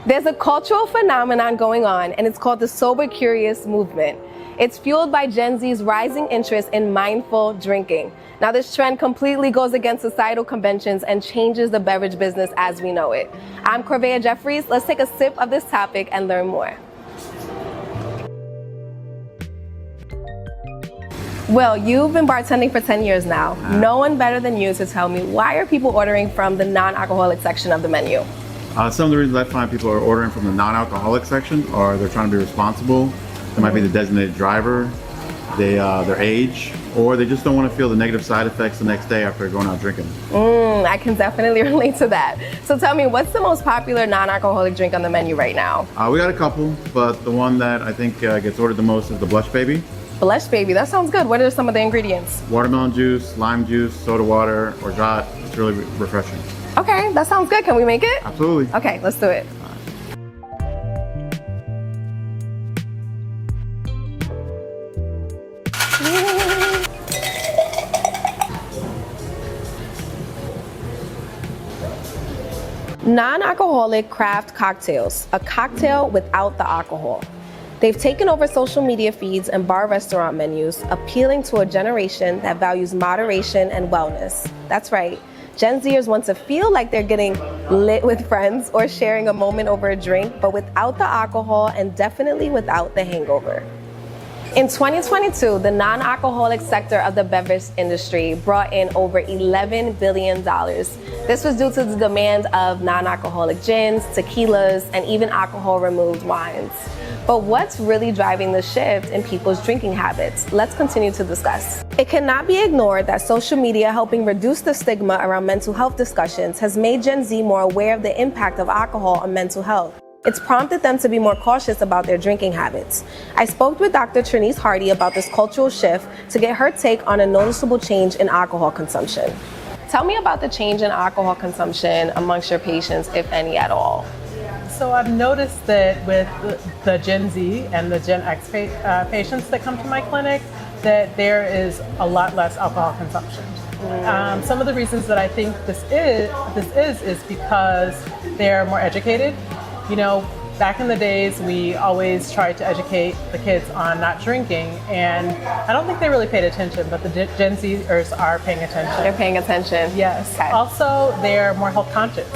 There's a cultural phenomenon going on, and it's called the Sober Curious movement. It's fueled by Gen Z's rising interest in mindful drinking. Now, this trend completely goes against societal conventions and changes the beverage business as we know it. I'm Corvea Jeffries. Let's take a sip of this topic and learn more. Will, you've been bartending for 10 years now. No one better than you to tell me, why are people ordering from the non-alcoholic section of the menu? Some of the reasons I find people are ordering from the non-alcoholic section are they're trying to be responsible. They might be the designated driver, their age, or they just don't want to feel the negative side effects the next day after going out drinking. I can definitely relate to that. So tell me, what's the most popular non-alcoholic drink on the menu right now? We got a couple, but the one that I think gets ordered the most is the Blush Baby. Blush Baby, that sounds good. What are some of the ingredients? Watermelon juice, lime juice, soda water, or Jot. It's really refreshing. Okay, that sounds good. Can we make it? Absolutely. Okay, let's do it. Non-alcoholic craft cocktails, a cocktail without the alcohol. They've taken over social media feeds and bar restaurant menus, appealing to a generation that values moderation and wellness. That's right. Gen Zers want to feel like they're getting lit with friends or sharing a moment over a drink, but without the alcohol and definitely without the hangover. In 2022, the non-alcoholic sector of the beverage industry brought in over $11 billion. This was due to the demand of non-alcoholic gins, tequilas, and even alcohol-removed wines. But what's really driving the shift in people's drinking habits? Let's continue to discuss. It cannot be ignored that social media helping reduce the stigma around mental health discussions has made Gen Z more aware of the impact of alcohol on mental health. It's prompted them to be more cautious about their drinking habits. I spoke with Dr. Trinice Hardy about this cultural shift to get her take on a noticeable change in alcohol consumption. Tell me about the change in alcohol consumption amongst your patients, if any at all. So I've noticed that with the Gen Z and the Gen X patients that come to my clinic, that there is a lot less alcohol consumption. Some of the reasons that I think this is because they're more educated. You know, back in the days, we always tried to educate the kids on not drinking, and I don't think they really paid attention, but the Gen Zers are paying attention. They're paying attention. Yes. Okay. Also, they're more health conscious.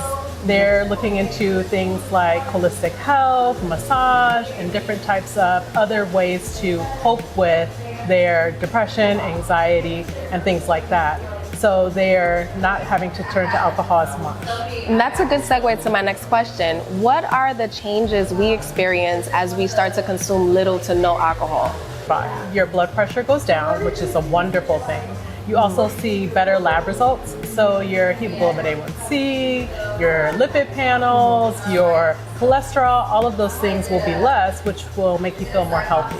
They're looking into things like holistic health, massage, and different types of other ways to cope with their depression, anxiety, and things like that. So they're not having to turn to alcohol as much. And that's a good segue to my next question. What are the changes we experience as we start to consume little to no alcohol? Your blood pressure goes down, which is a wonderful thing. You also see better lab results. So your hemoglobin A1C, your lipid panels, your cholesterol, all of those things will be less, which will make you feel more healthy.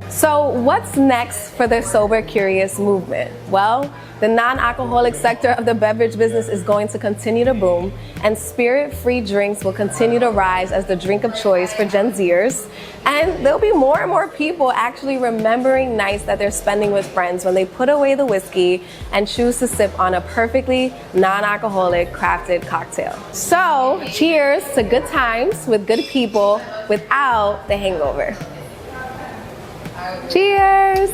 So what's next for the Sober Curious movement? Well, the non-alcoholic sector of the beverage business is going to continue to boom, and spirit-free drinks will continue to rise as the drink of choice for Gen Zers. And there'll be more and more people actually remembering nights that they're spending with friends when they put away the whiskey and choose to sip on a perfectly non-alcoholic crafted cocktail. So, cheers to good times with good people without the hangover. Cheers!